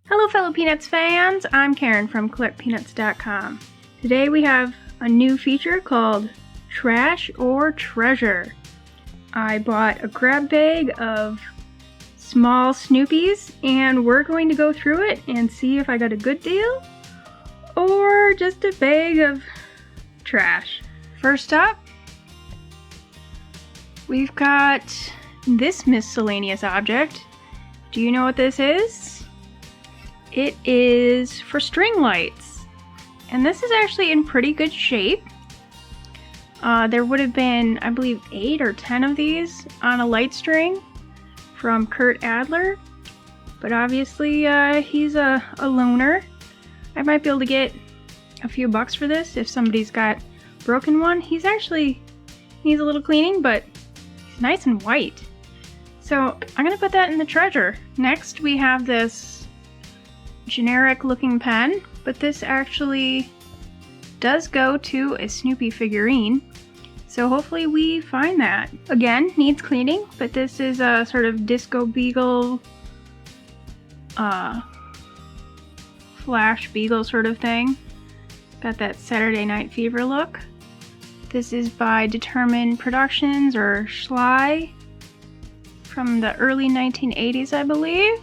Hello fellow Peanuts fans, I'm Karen from CollectPeanuts.com. Today we have a new feature called Trash or Treasure. I bought a grab bag of small Snoopies and we're going to go through it and see if I got a good deal or just a bag of trash. First up, we've got this miscellaneous object. Do you know what this is? It is for string lights, and this is actually in pretty good shape. There would have been, I believe, 8 or 10 of these on a light string from Kurt Adler, but obviously he's a loner. I might be able to get a few bucks for this if somebody's got a broken one. He's actually needs a little cleaning, but he's nice and white. So I'm gonna put that in the treasure. Next we have this generic looking pen, but this actually does go to a Snoopy figurine, so hopefully we find that. Again, needs cleaning, but this is a sort of disco beagle, flash beagle sort of thing. Got that Saturday Night Fever look. This is by Determined Productions, or Schley, from the early 1980s, I believe.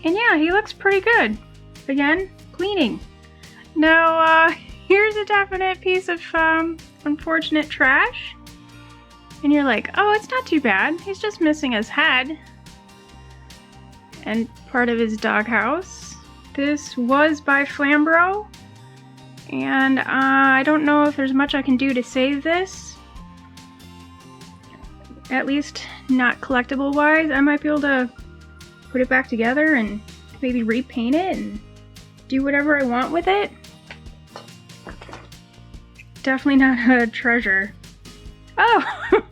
And yeah, he looks pretty good. Again, cleaning. Now, here's a definite piece of unfortunate trash. And you're like, oh, it's not too bad. He's just missing his head and part of his doghouse. This was by Flambro. And I don't know if there's much I can do to save this. At least not collectible wise. I might be able to put it back together and maybe repaint it and do whatever I want with it. Definitely not a treasure. Oh!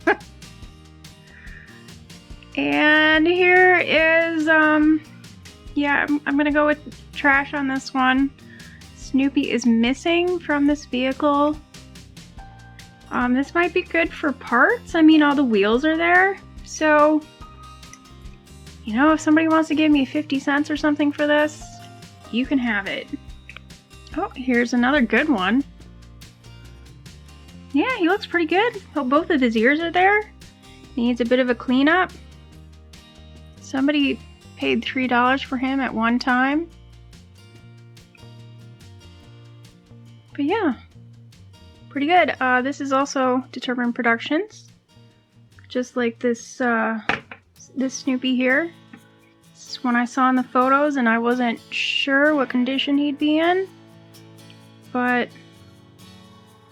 And here is, yeah, I'm gonna go with trash on this one. Snoopy is missing from this vehicle. This might be good for parts. I mean, all the wheels are there, so you know, if somebody wants to give me 50 cents or something for this, you can have it. Oh, here's another good one. Yeah, he looks pretty good. Oh, both of his ears are there. Needs a bit of a cleanup. Somebody paid $3 for him at one time. But yeah, pretty good. This is also Determined Productions. Just like this this Snoopy here. This is one I saw in the photos and I wasn't sure what condition he'd be in, but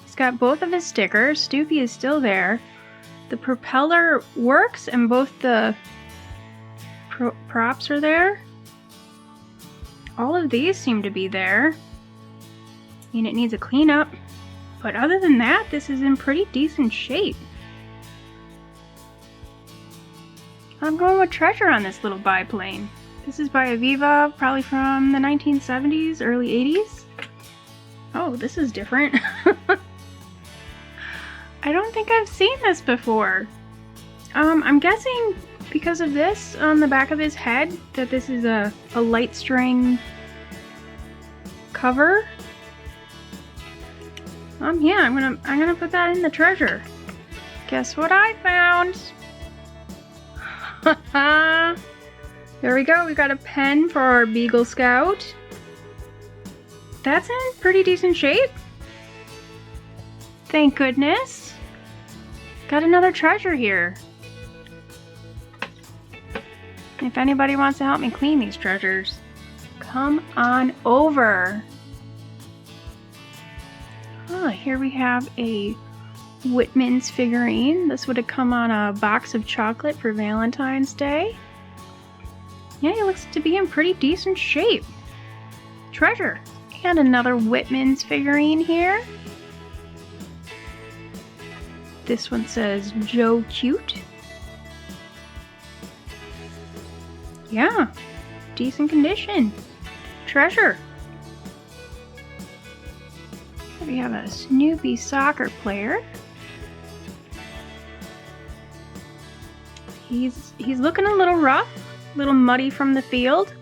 he's got both of his stickers. Snoopy is still there. The propeller works and both the props are there. All of these seem to be there. I mean, it needs a cleanup, but other than that, this is in pretty decent shape. I'm going with treasure on this little biplane. This is by Aviva, probably from the 1970s, early 80s. Oh, this is different. I don't think I've seen this before. I'm guessing because of this on the back of his head that this is a light string cover. Yeah, I'm gonna put that in the treasure. Guess what I found? There we go, we got a pen for our Beagle Scout. That's in pretty decent shape. Thank goodness. Got another treasure here. If anybody wants to help me clean these treasures, come on over. Oh, here we have a Whitman's figurine. This would have come on a box of chocolate for Valentine's Day. Yeah, he looks to be in pretty decent shape. Treasure. And another Whitman's figurine here. This one says Joe Cute. Yeah, decent condition. Treasure. We have a Snoopy soccer player. He's looking a little rough, a little muddy from the field.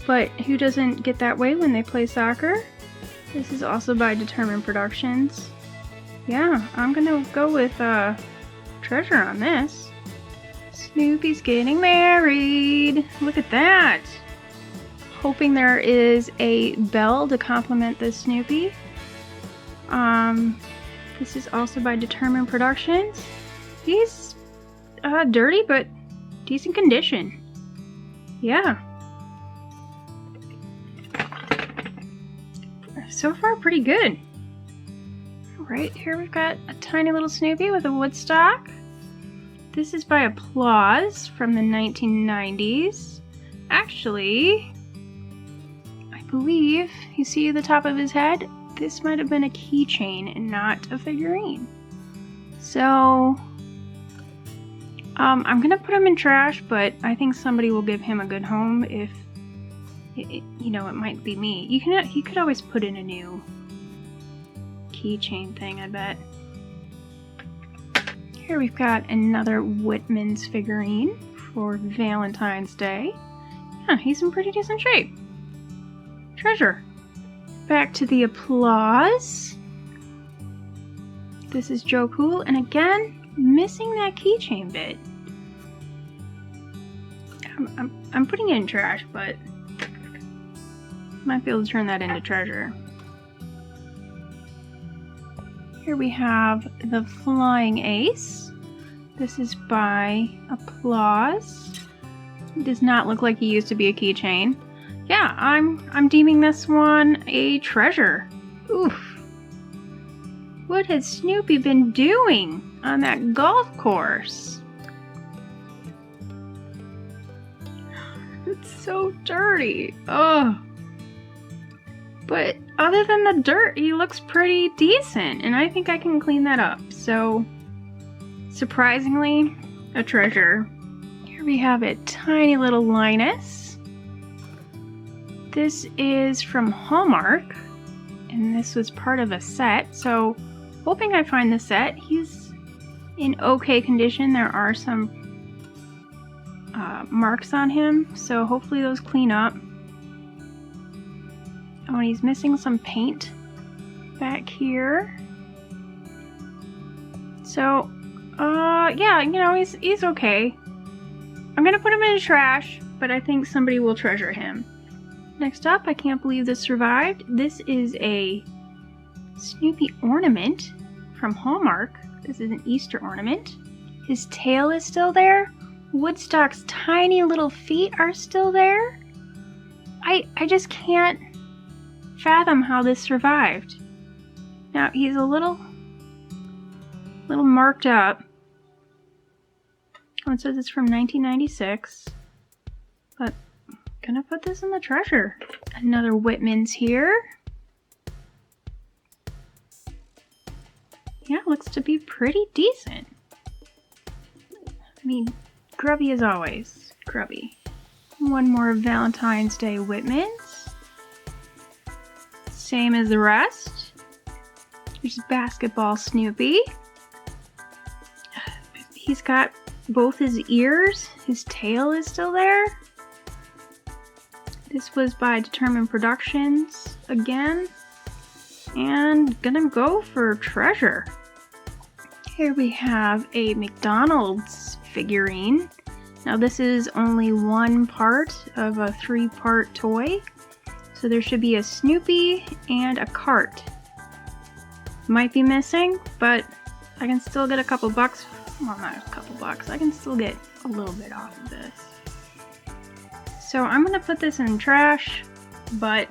But who doesn't get that way when they play soccer? This is also by Determined Productions. Yeah, I'm gonna go with treasure on this. Snoopy's getting married. Look at that. Hoping there is a bell to complement this Snoopy. This is also by Determined Productions. He's dirty, but decent condition. Yeah. So far, pretty good. Alright, here we've got a tiny little Snoopy with a Woodstock. This is by Applause from the 1990s. Actually, I believe, you see the top of his head? This might have been a keychain and not a figurine. So, I'm gonna put him in trash, but I think somebody will give him a good home if, you know, it might be me. You could always put in a new keychain thing, I bet. Here we've got another Whitman's figurine for Valentine's Day. Yeah, he's in pretty decent shape. Treasure. Back to the Applause. This is Joe Cool, and again, missing that keychain bit. I'm putting it in trash, but might be able to turn that into treasure. Here we have the Flying Ace. This is by Applause. It does not look like he used to be a keychain. Yeah, I'm deeming this one a treasure. Oof. What has Snoopy been doing on that golf course? It's so dirty. Ugh. But other than the dirt, he looks pretty decent, and I think I can clean that up. So, surprisingly, a treasure. Here we have a tiny little Linus. This is from Hallmark, and this was part of a set, so hoping I find the set. He's in okay condition. There are some marks on him, so hopefully those clean up. Oh, and he's missing some paint back here. So, yeah, you know, he's okay. I'm gonna put him in the trash, but I think somebody will treasure him. Next up, I can't believe this survived. This is a Snoopy ornament from Hallmark. This is an Easter ornament. His tail is still there. Woodstock's tiny little feet are still there. I just can't fathom how this survived. Now, he's a little marked up. Oh, it says it's from 1996. But I'm gonna put this in the treasure. Another Whitman's here. Yeah, looks to be pretty decent. I mean, grubby as always. Grubby. One more Valentine's Day Whitman's. Same as the rest. There's Basketball Snoopy. He's got both his ears. His tail is still there. This was by Determined Productions again. And gonna go for treasure. Here we have a McDonald's figurine. Now this is only one part of a 3-part toy. So there should be a Snoopy and a cart. Might be missing, but I can still get a couple bucks. Well, not a couple bucks. I can still get a little bit off of this. So I'm gonna put this in trash, but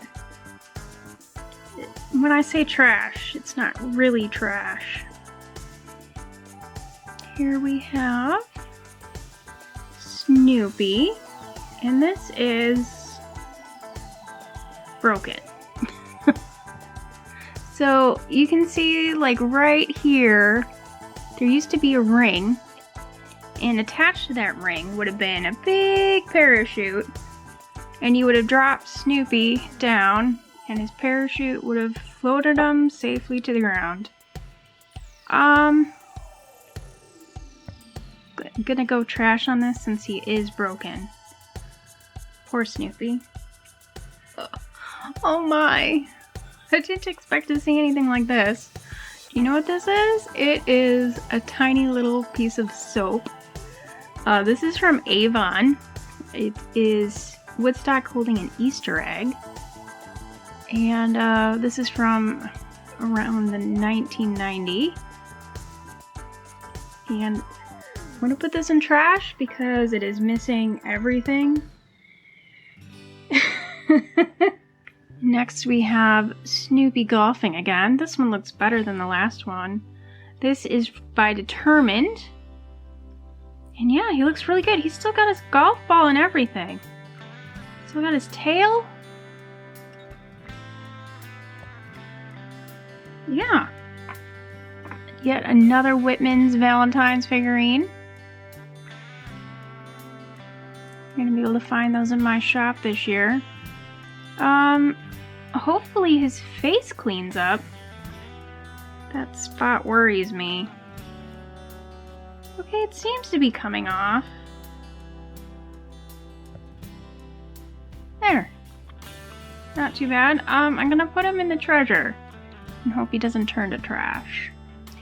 when I say trash, it's not really trash. Here we have Snoopy, and this is broken. So you can see, like, right here, there used to be a ring, and attached to that ring would have been a big parachute, and you would have dropped Snoopy down, and his parachute would have floated him safely to the ground. I'm gonna go trash on this since he is broken. Poor Snoopy. Oh my. I didn't expect to see anything like this. Do you know what this is? It is a tiny little piece of soap. This is from Avon. It is Woodstock holding an Easter egg. And this is from around the 1990. And I'm gonna put this in trash because it is missing everything. Next we have Snoopy golfing again. This one looks better than the last one. This is by Determined. And yeah, he looks really good. He's still got his golf ball and everything. Still got his tail. Yeah. Yet another Whitman's Valentine's figurine. You're gonna be able to find those in my shop this year. Hopefully his face cleans up. That spot worries me. Okay, it seems to be coming off. There. Not too bad. I'm gonna put him in the treasure and hope he doesn't turn to trash.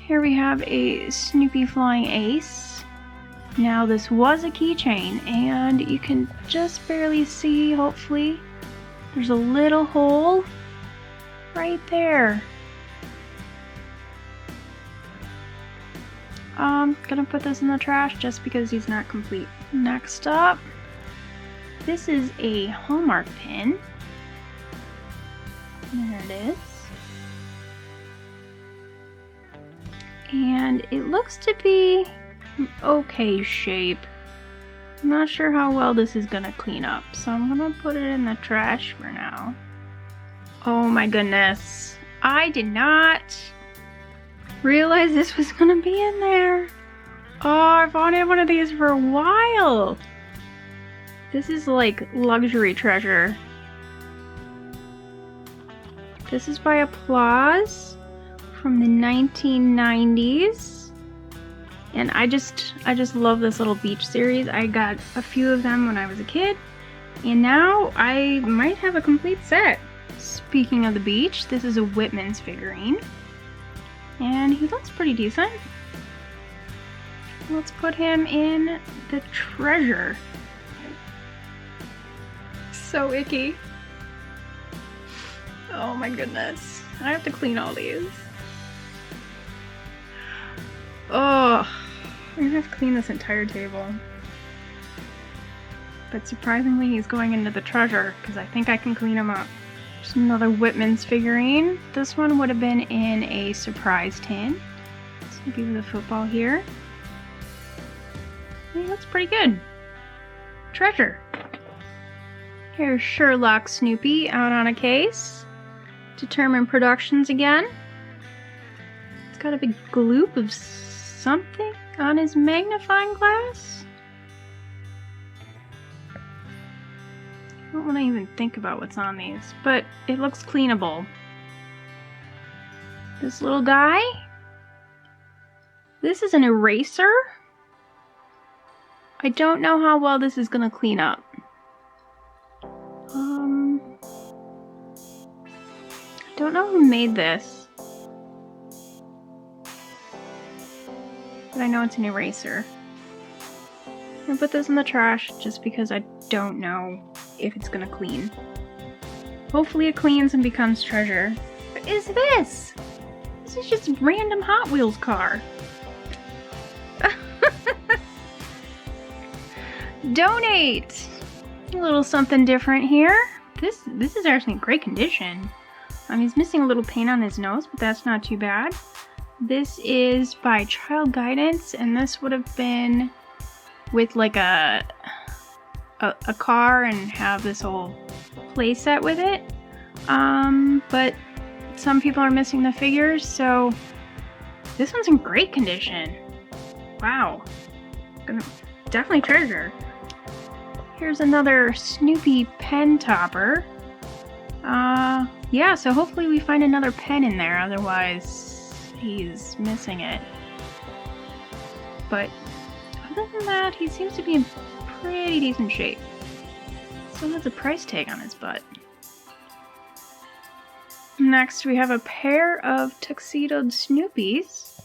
Here we have a Snoopy flying ace. Now this was a keychain and you can just barely see, hopefully. There's a little hole right there. Gonna put this in the trash just because he's not complete. Next up, this is a Hallmark pin. There it is. And it looks to be an okay shape. I'm not sure how well this is gonna clean up, so I'm gonna put it in the trash for now. Oh my goodness. I did not realize this was gonna be in there. Oh, I've wanted one of these for a while. This is like luxury treasure. This is by Applause from the 1990s. And I just love this little beach series. I got a few of them when I was a kid, and now I might have a complete set. Speaking of the beach, this is a Whitman's figurine, and he looks pretty decent. Let's put him in the treasure. So icky. Oh my goodness. I have to clean all these. Oh, I'm gonna have to clean this entire table. But surprisingly, he's going into the treasure because I think I can clean him up. Just another Whitman's figurine. This one would have been in a surprise tin. Snoopy with a football here. He looks pretty good. Treasure. Here's Sherlock Snoopy out on a case. Determined Productions again. It's got a big gloop of something on his magnifying glass. I don't want to even think about what's on these, but it looks cleanable. This little guy. This is an eraser. I don't know how well this is going to clean up. I don't know who made this, but I know it's an eraser. I'm gonna put this in the trash just because I don't know if it's gonna clean. Hopefully it cleans and becomes treasure. What is this? This is just a random Hot Wheels car. Donate! A little something different here. This is actually in great condition. He's missing a little paint on his nose, but that's not too bad. This is by Child Guidance, and this would have been with like a car and have this whole play set with it. But some people are missing the figures, so this one's in great condition. Wow. Gonna definitely treasure. Here's another Snoopy pen topper. Yeah, so hopefully we find another pen in there, otherwise he's missing it. But other than that, he seems to be in pretty decent shape. Still has a price tag on his butt. Next, we have a pair of tuxedoed Snoopies.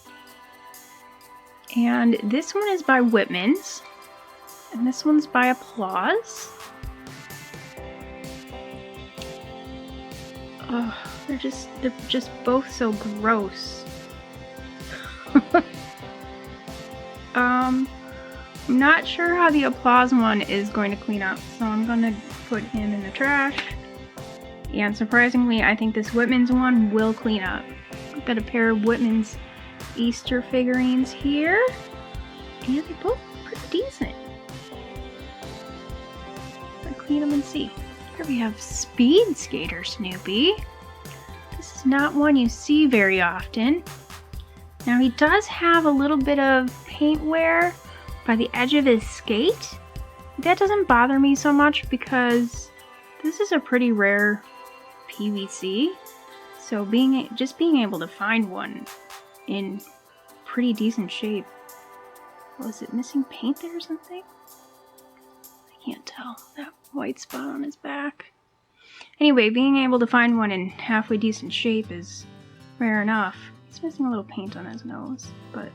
And this one is by Whitman's. And this one's by Applause. Oh, they're just both so gross. I'm not sure how the Applause one is going to clean up, so I'm going to put him in the trash. And surprisingly, I think this Whitman's one will clean up. I've got a pair of Whitman's Easter figurines here, and they're both pretty decent. I'll clean them and see. Here we have Speed Skater Snoopy. This is not one you see very often. Now he does have a little bit of paint wear by the edge of his skate. That doesn't bother me so much because this is a pretty rare PVC. So just being able to find one in pretty decent shape. Was it missing paint there or something? I can't tell. That white spot on his back. Anyway, being able to find one in halfway decent shape is rare enough. He's missing a little paint on his nose, but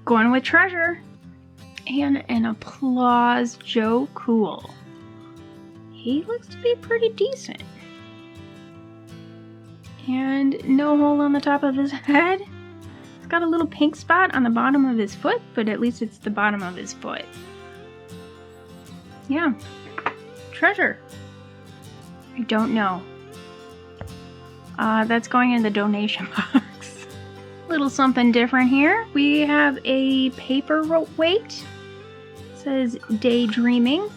going with Treasure and an Applause Joe Cool. He looks to be pretty decent. And no hole on the top of his head. He's got a little pink spot on the bottom of his foot, but at least it's the bottom of his foot. Yeah. Treasure. I don't know. That's going in the donation box. Little something different here. We have a paper rope weight. It says Daydreaming.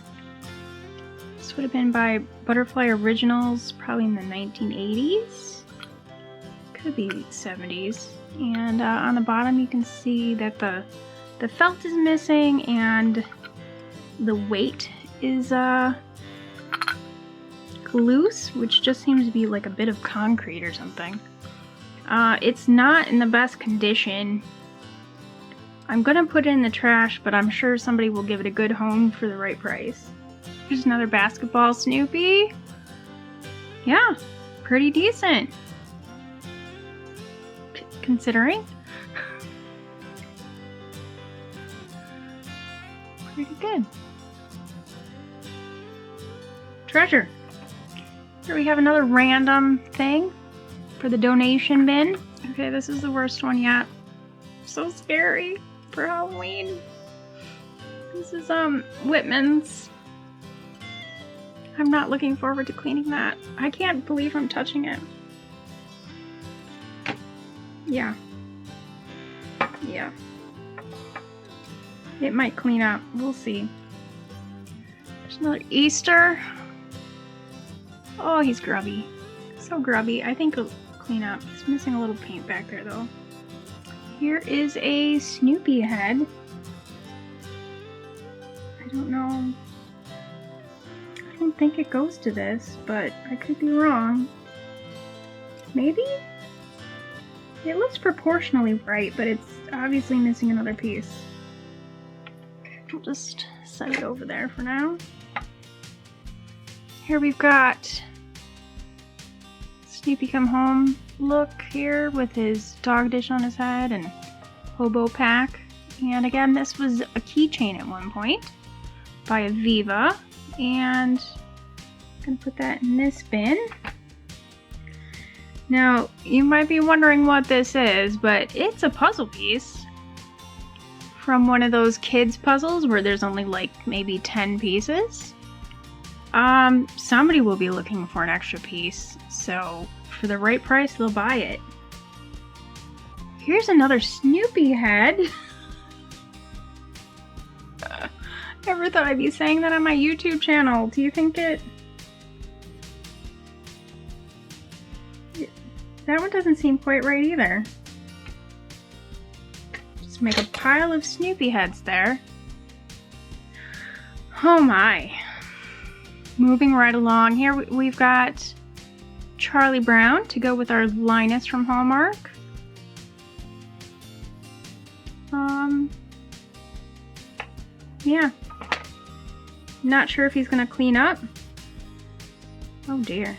This would have been by Butterfly Originals, probably in the 1980s. Could be 70s. And on the bottom you can see that the felt is missing and the weight is loose, which just seems to be like a bit of concrete or something. It's not in the best condition. I'm gonna put it in the trash, but I'm sure somebody will give it a good home for the right price. Here's another basketball Snoopy. Yeah, pretty decent. Considering. Pretty good. Treasure. Here we have another random thing for the donation bin. Okay, this is the worst one yet. So scary for Halloween. This is Whitman's. I'm not looking forward to cleaning that. I can't believe I'm touching it. Yeah. Yeah. It might clean up. We'll see. There's another Easter. Oh, he's grubby. So grubby. I think he'll clean up. He's missing a little paint back there, though. Here is a Snoopy head. I don't know. I don't think it goes to this, but I could be wrong. Maybe? It looks proportionally right, but it's obviously missing another piece. I'll just set it over there for now. Here we've got Snoopy Come Home look here with his dog dish on his head and hobo pack. And again, this was a keychain at one point by Aviva. And I'm going to put that in this bin. Now, you might be wondering what this is, but it's a puzzle piece from one of those kids puzzles where there's only like maybe 10 pieces. Somebody will be looking for an extra piece, so for the right price, they'll buy it. Here's another Snoopy head. Never thought I'd be saying that on my YouTube channel. Do you think it... That one doesn't seem quite right either. Just make a pile of Snoopy heads there. Oh my. Moving right along here, we've got Charlie Brown to go with our Linus from Hallmark. Yeah. Not sure if he's gonna clean up. Oh dear.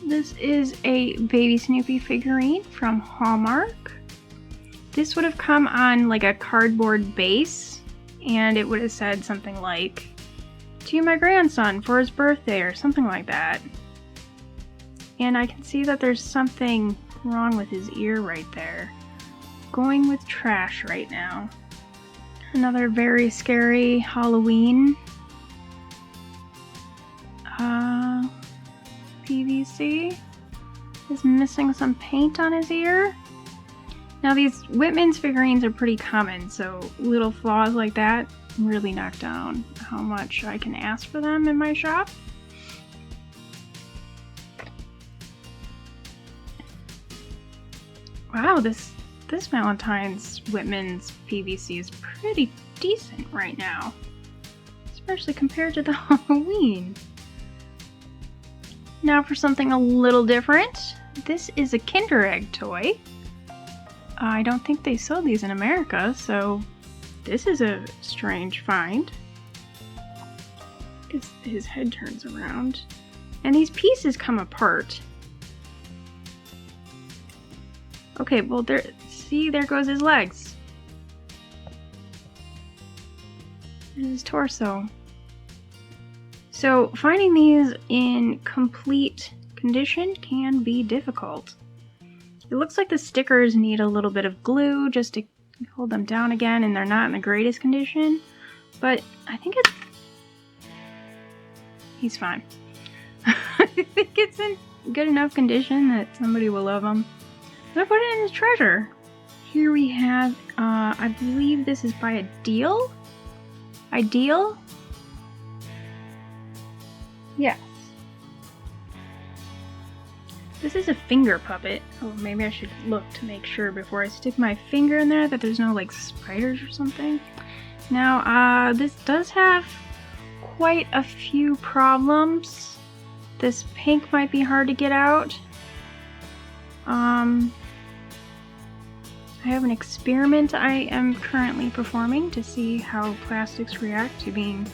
This is a baby Snoopy figurine from Hallmark. This would have come on like a cardboard base, and it would have said something like, "To my grandson for his birthday," or something like that. And I can see that there's something wrong with his ear right there. Going with trash right now. Another very scary Halloween PVC is missing some paint on his ear. Now these Whitman's figurines are pretty common, so little flaws like that really knock down how much I can ask for them in my shop. Wow, this Valentine's Whitman's PVC is pretty decent right now, especially compared to the Halloween. Now for something a little different. This is a Kinder Egg toy. I don't think they sell these in America, so this is a strange find. His head turns around, and these pieces come apart. Okay, well there goes his legs. And his torso. So finding these in complete condition can be difficult. It looks like the stickers need a little bit of glue just to hold them down again, and they're not in the greatest condition, but I think he's fine. I think it's in good enough condition that somebody will love him. I'm gonna put it in his treasure. Here we have, I believe this is by Ideal? Ideal? Yes. This is a finger puppet. Oh, maybe I should look to make sure before I stick my finger in there that there's no like spiders or something. Now, this does have quite a few problems. This pink might be hard to get out. I have an experiment I am currently performing to see how plastics react to being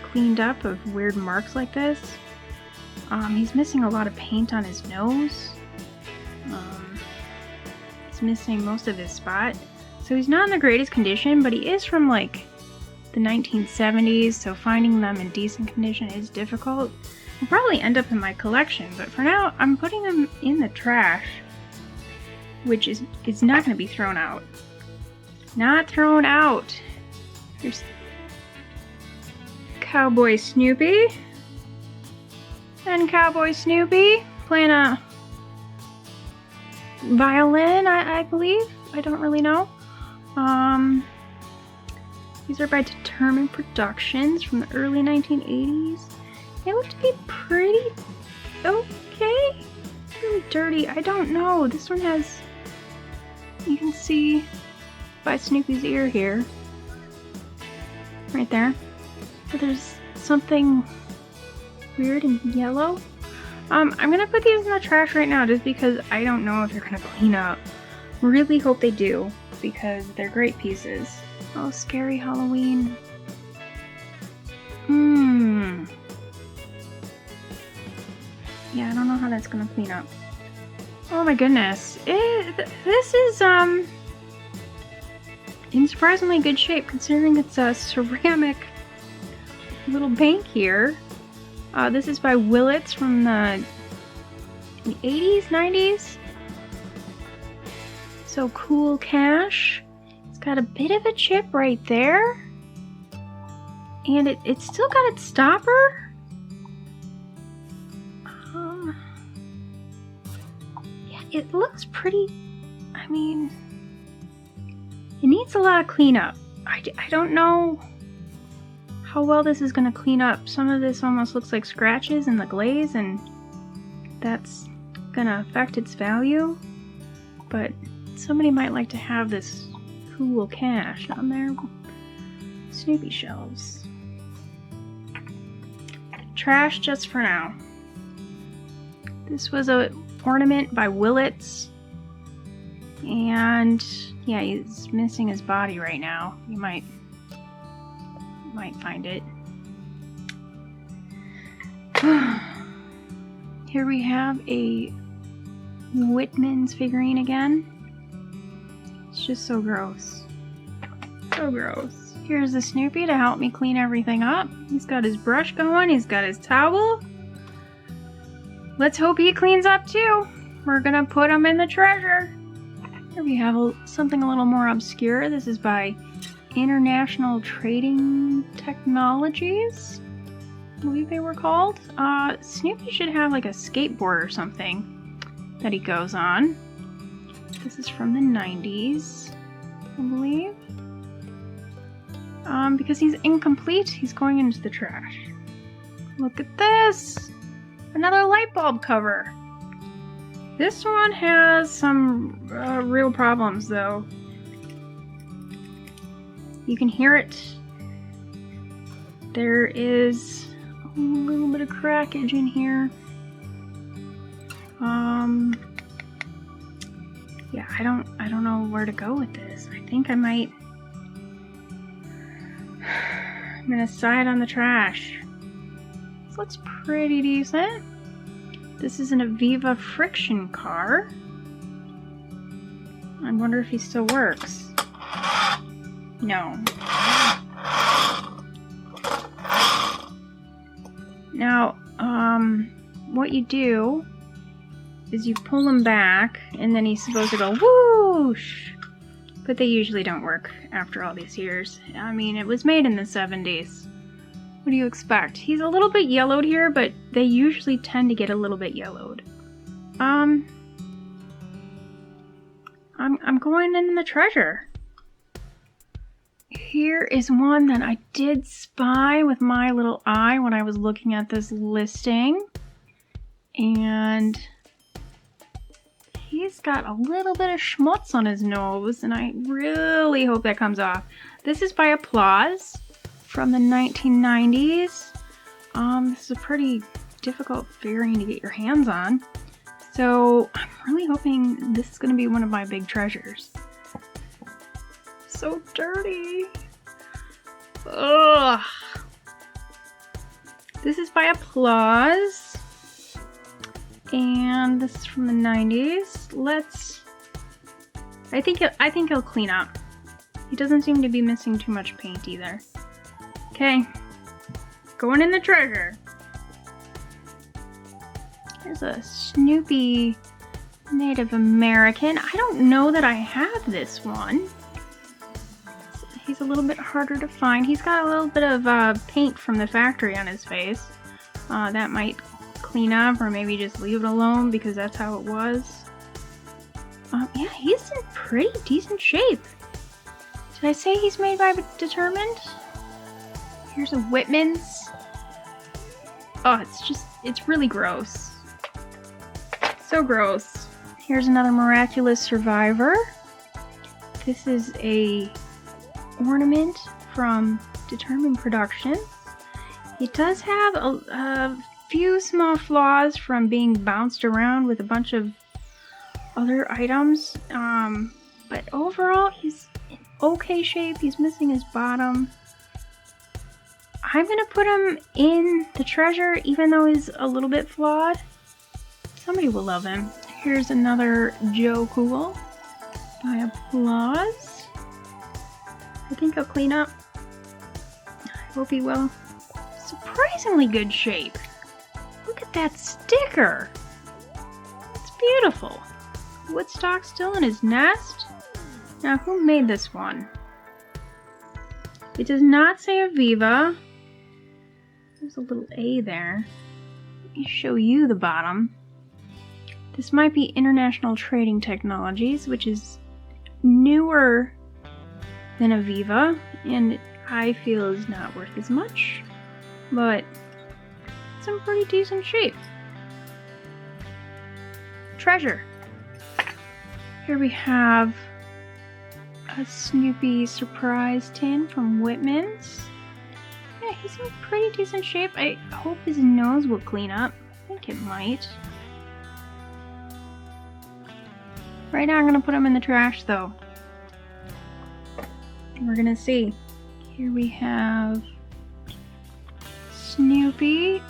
cleaned up of weird marks like this. He's missing a lot of paint on his nose. He's missing most of his spot. So he's not in the greatest condition, but he is from like the 1970s, so finding them in decent condition is difficult. He'll probably end up in my collection, but for now I'm putting them in the trash, which is not going to be thrown out. Not thrown out. Here's Cowboy Snoopy. And Cowboy Snoopy playing a violin, I believe. I don't really know. These are by Determined Productions from the early 1980s. They look to be pretty okay. Really dirty. I don't know. This one has, you can see by Snoopy's ear here. Right there. But there's something weird and yellow. I'm gonna put these in the trash right now just because I don't know if they're gonna clean up. Really hope they do because they're great pieces. Oh, scary Halloween. Yeah, I don't know how that's gonna clean up. Oh my goodness. This is in surprisingly good shape considering it's a ceramic little bank here. This is by Willits from the 80s, 90s. So Cool Cash. It's got a bit of a chip right there. And it's still got its stopper. Yeah, it looks pretty, I mean, it needs a lot of cleanup. I don't know how well this is going to clean up. Some of this almost looks like scratches in the glaze, and that's going to affect its value. But somebody might like to have this Cool Cash on their Snoopy shelves. Trash just for now. This was a ornament by Willits, and yeah, he's missing his body right now. You might find it. Here we have a Whitman's figurine again. It's just so gross. So gross. Here's the Snoopy to help me clean everything up. He's got his brush going, he's got his towel. Let's hope he cleans up too. We're gonna put him in the treasure. Here we have something a little more obscure. This is by International Trading Technologies, I believe they were called. Snoopy should have like a skateboard or something that he goes on. This is from the 90s, I believe. Because he's incomplete, he's going into the trash. Look at this! Another light bulb cover. This one has some real problems though. You can hear it. There is a little bit of crackage in here. Yeah, I don't know where to go with this. I think I'm gonna side on the trash. This looks pretty decent. This is an Aviva friction car. I wonder if he still works. No. Now, what you do is you pull him back, and then he's supposed to go whoosh! But they usually don't work after all these years. I mean, it was made in the 70s. What do you expect? He's a little bit yellowed here, but they usually tend to get a little bit yellowed. I'm going in the treasure. Here is one that I did spy with my little eye when I was looking at this listing. And he's got a little bit of schmutz on his nose, and I really hope that comes off. This is by Applause from the 1990s. This is a pretty difficult figurine to get your hands on. So I'm really hoping this is going to be one of my big treasures. So dirty. Ugh. This is by Applause. And this is from the 90s. I think he'll clean up. He doesn't seem to be missing too much paint either. Okay. Going in the treasure. There's a Snoopy Native American. I don't know that I have this one. He's a little bit harder to find. He's got a little bit of paint from the factory on his face. That might clean up, or maybe just leave it alone because that's how it was. Yeah, he's in pretty decent shape. Did I say he's made by Determined? Here's a Whitman's. Oh, it's really gross. So gross. Here's another Miraculous Survivor. This is a ornament from Determined Productions. It does have a few small flaws from being bounced around with a bunch of other items, but overall he's in okay shape. He's missing his bottom. I'm gonna put him in the treasure even though he's a little bit flawed. Somebody will love him. Here's another Joe Cool by Applause. I think he'll clean up. I hope he will. Surprisingly good shape. Look at that sticker. It's beautiful. Woodstock still in his nest. Now, who made this one? It does not say Aviva. There's a little A there. Let me show you the bottom. This might be International Trading Technologies, which is newer than Aviva, and I feel is not worth as much, but it's in pretty decent shape. Treasure. Here we have a Snoopy surprise tin from Whitman's. Yeah, he's in pretty decent shape. I hope his nose will clean up. I think it might. Right now I'm gonna put him in the trash though. We're gonna see. Here we have Snoopy.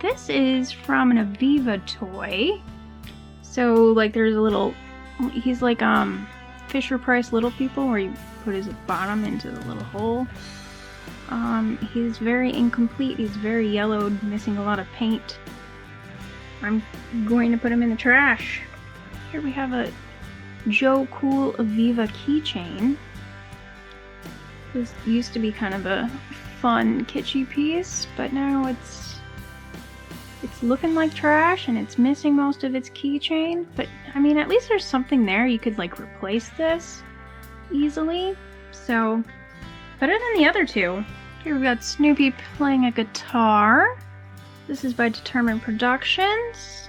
This is from an Aviva toy. So, like, there's a little... He's like, Fisher-Price Little People, where you put his bottom into the little hole. He's very incomplete. He's very yellowed, missing a lot of paint. I'm going to put him in the trash. Here we have a Joe Cool Aviva keychain. This used to be kind of a fun, kitschy piece, but now it's looking like trash and it's missing most of its keychain. But I mean, at least there's something there. You could like replace this easily. So better than the other two. Here we've got Snoopy playing a guitar. This is by Determined Productions.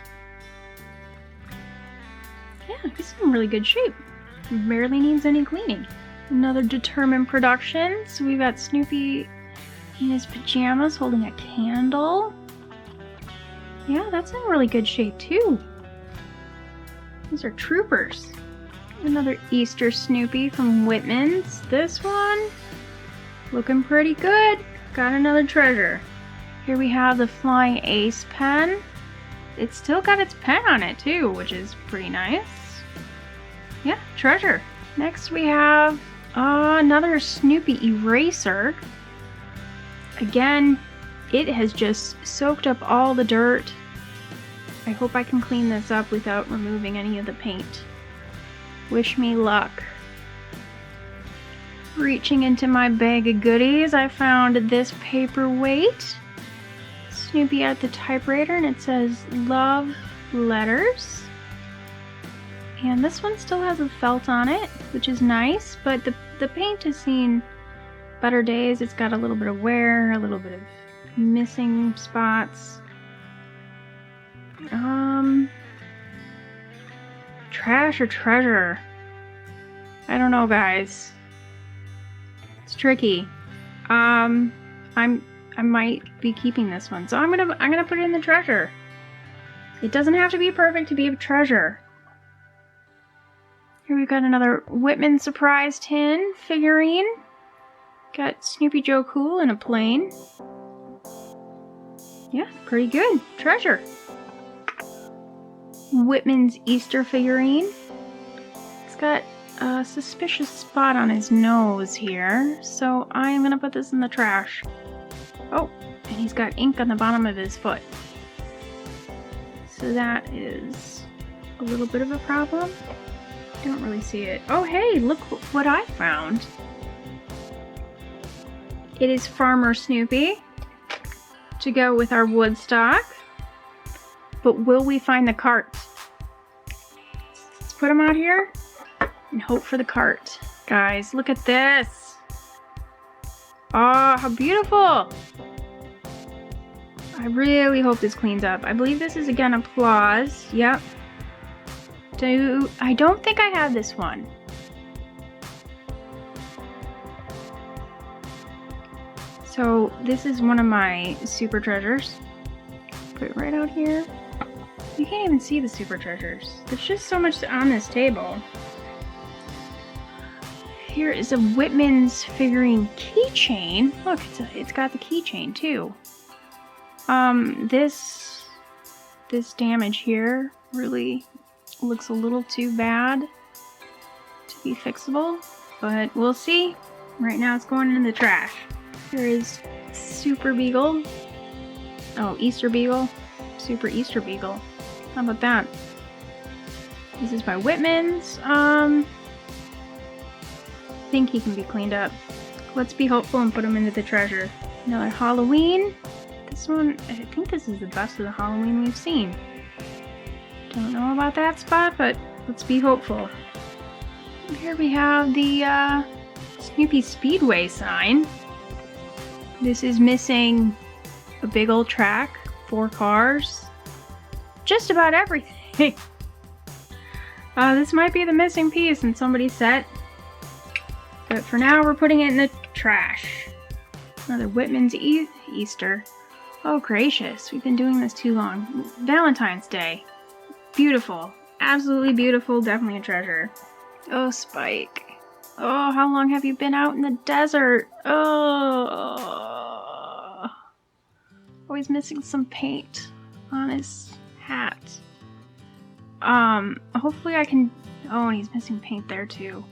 Yeah, he's in really good shape. Barely needs any cleaning. Another Determined Productions. We've got Snoopy in his pajamas holding a candle. Yeah, that's in really good shape too. These are troopers. Another Easter Snoopy from Whitman's. This one, looking pretty good. Got another treasure. Here we have the Flying Ace pen. It's still got its pen on it too, which is pretty nice. Yeah, treasure. Next we have another Snoopy eraser. Again, it has just soaked up all the dirt. I hope I can clean this up without removing any of the paint. Wish me luck. Reaching into my bag of goodies, I found this paperweight. Snoopy at the typewriter, and it says love letters. And this one still has a felt on it, which is nice, but the paint has seen better days. It's got a little bit of wear, a little bit of missing spots. Trash or treasure? I don't know, guys. It's tricky. I might be keeping this one, so I'm gonna put it in the treasure. It doesn't have to be perfect to be a treasure. Here we've got another Whitman Surprise Tin figurine. Got Snoopy Joe Cool in a plane. Yeah, pretty good. Treasure. Whitman's Easter figurine. It's got a suspicious spot on his nose here, so I'm gonna put this in the trash. Oh, and he's got ink on the bottom of his foot. So that is a little bit of a problem. Don't really see it. Oh, hey, look what I found. It is Farmer Snoopy to go with our Woodstock. But will we find the cart? Let's put him out here and hope for the cart. Guys, look at this. Oh, how beautiful. I really hope this cleans up. I believe this is, again, Applause. Yep. I don't think I have this one. So this is one of my super treasures. Put it right out here. You can't even see the super treasures. There's just so much on this table. Here is a Whitman's figurine keychain. Look, it's got the keychain too. This damage here really looks a little too bad to be fixable, but we'll see. Right now it's going in the trash. Here is Super Beagle. Oh, Easter Beagle. Super Easter Beagle. How about that? This is by Whitman's. I think he can be cleaned up. Let's be hopeful and put him into the treasure. Another Halloween. This one, I think this is the best of the Halloween we've seen. Don't know about that spot, but let's be hopeful. Here we have the Snoopy Speedway sign. This is missing a big old track, 4 cars, just about everything. This might be the missing piece in somebody's set, but for now we're putting it in the trash. Another Whitman's Easter. Oh gracious, we've been doing this too long. Valentine's Day. Beautiful. Absolutely beautiful. Definitely a treasure. Oh, Spike. Oh, how long have you been out in the desert? Oh. Oh, he's missing some paint on his hat. Hopefully I can... Oh, and he's missing paint there too.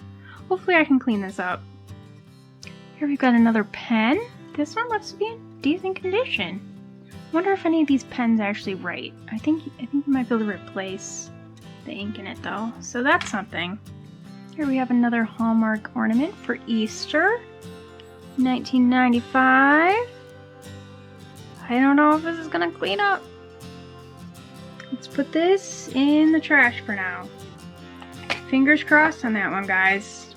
Hopefully I can clean this up. Here we've got another pen. This one looks to be in decent condition. Wonder if any of these pens actually write. I think you might be able to replace the ink in it though. So that's something. Here we have another Hallmark ornament for Easter. 1995. I don't know if this is gonna clean up. Let's put this in the trash for now. Fingers crossed on that one, guys.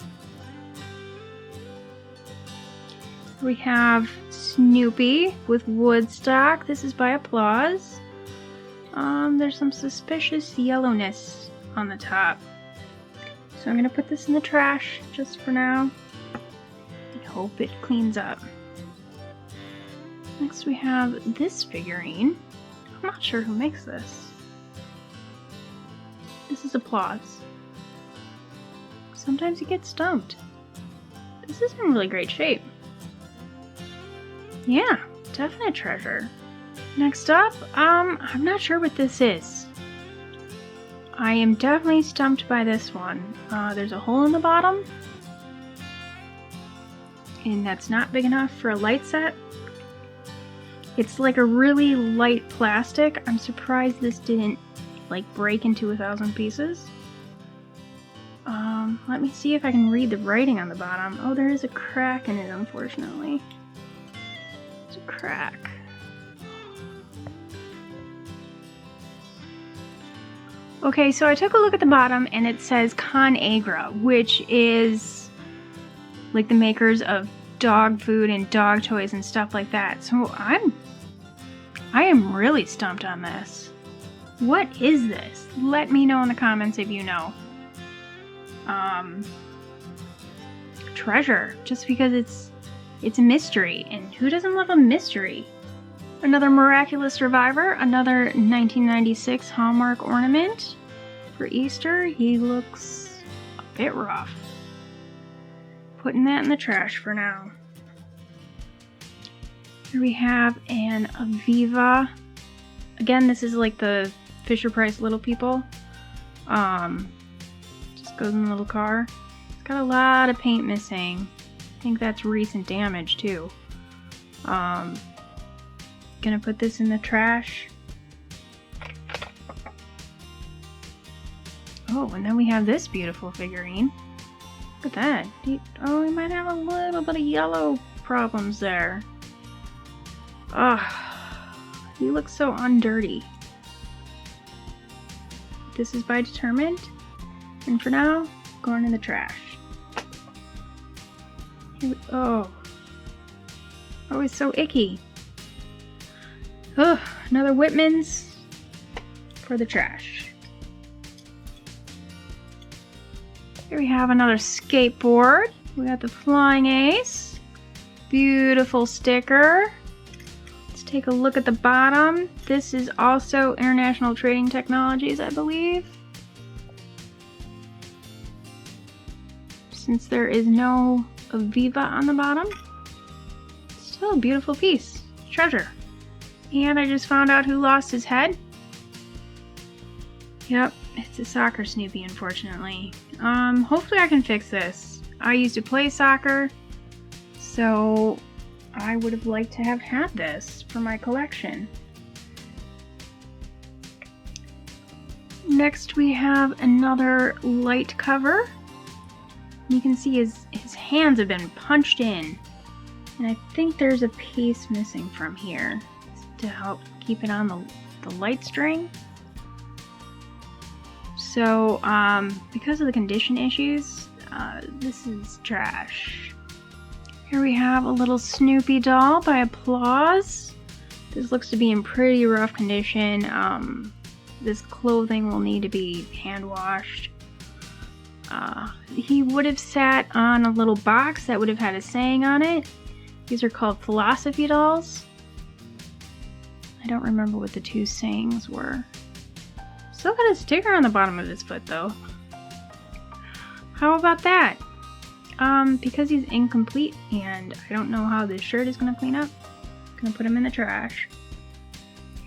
We have Snoopy with Woodstock. This is by Applause. There's some suspicious yellowness on the top. So I'm gonna put this in the trash just for now and hope it cleans up. Next we have this figurine. I'm not sure who makes this. This is Applause. Sometimes you get stumped. This is in really great shape. Yeah, definite treasure. Next up, I'm not sure what this is. I am definitely stumped by this one. There's a hole in the bottom, and that's not big enough for a light set. It's like a really light plastic. I'm surprised this didn't like break into 1,000 pieces. Let me see if I can read the writing on the bottom. Oh, there is a crack in it, unfortunately. There's a crack. Okay, so I took a look at the bottom and it says ConAgra, which is like the makers of dog food and dog toys and stuff like that. So I am really stumped on this. What is this? Let me know in the comments if you know. Treasure, just because it's a mystery, and who doesn't love a mystery? Another Miraculous Survivor, another 1996 Hallmark ornament for Easter. He looks a bit rough. Putting that in the trash for now. Here we have an Aviva. Again, this is like the Fisher-Price Little People. Just goes in the little car. It's got a lot of paint missing. I think that's recent damage too. Gonna put this in the trash. Oh, and then we have this beautiful figurine. Look at that. Oh, he might have a little bit of yellow problems there. Ugh. He looks so undirty. This is by Determined. And for now, going in the trash. Oh, it's so icky. Ugh, another Whitman's for the trash. Here we have another skateboard. We got the Flying Ace. Beautiful sticker. Let's take a look at the bottom. This is also International Trading Technologies, I believe. Since there is no Aviva on the bottom, still a beautiful piece. Treasure. And I just found out who lost his head. Yep, it's a soccer Snoopy, unfortunately. Hopefully I can fix this. I used to play soccer, so I would have liked to have had this for my collection. Next we have another light cover. You can see his hands have been punched in. And I think there's a piece missing from here to help keep it on the light string. So, because of the condition issues, this is trash. Here we have a little Snoopy doll by Applause. This looks to be in pretty rough condition. This clothing will need to be hand washed. He would have sat on a little box that would have had a saying on it. These are called philosophy dolls. I don't remember what the two sayings were. Still got a sticker on the bottom of his foot though. How about that? Because he's incomplete and I don't know how this shirt is gonna clean up, I'm gonna put him in the trash.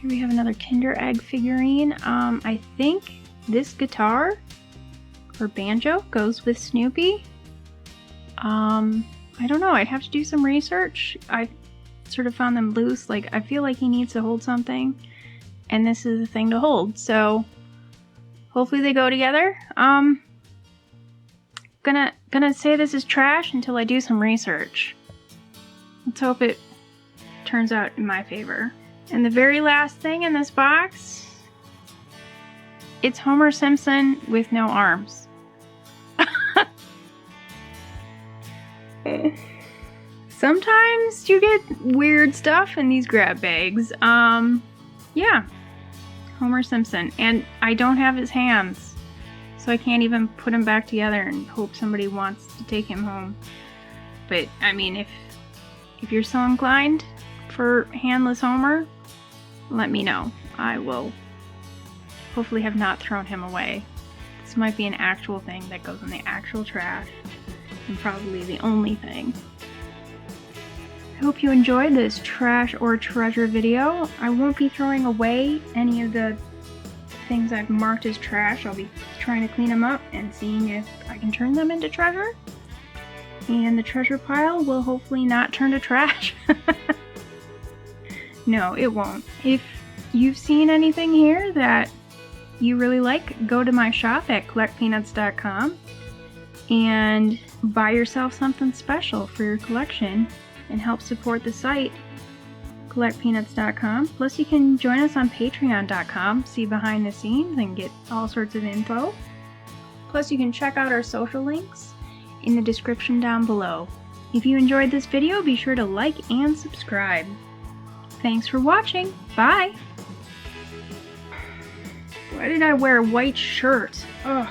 Here we have another Kinder Egg figurine. I think this guitar or banjo goes with Snoopy. I don't know, I'd have to do some research. I sort of found them loose, like I feel like he needs to hold something, and this is the thing to hold, so hopefully they go together. Gonna say this is trash until I do some research. Let's hope it turns out in my favor. And the very last thing in this box, it's Homer Simpson with no arms. Sometimes you get weird stuff in these grab bags. Yeah, Homer Simpson. And I don't have his hands, so I can't even put him back together and hope somebody wants to take him home. But, I mean, if you're so inclined for handless Homer, let me know. I will hopefully have not thrown him away. This might be an actual thing that goes in the actual trash, and probably the only thing. I hope you enjoyed this trash or treasure video. I won't be throwing away any of the things I've marked as trash. I'll be trying to clean them up and seeing if I can turn them into treasure. And the treasure pile will hopefully not turn to trash. No, it won't. If you've seen anything here that you really like, go to my shop at CollectPeanuts.com and buy yourself something special for your collection and help support the site, CollectPeanuts.com. Plus you can join us on Patreon.com, see behind the scenes and get all sorts of info. Plus you can check out our social links in the description down below. If you enjoyed this video, be sure to like and subscribe. Thanks for watching. Bye! Why did I wear a white shirt? Ugh.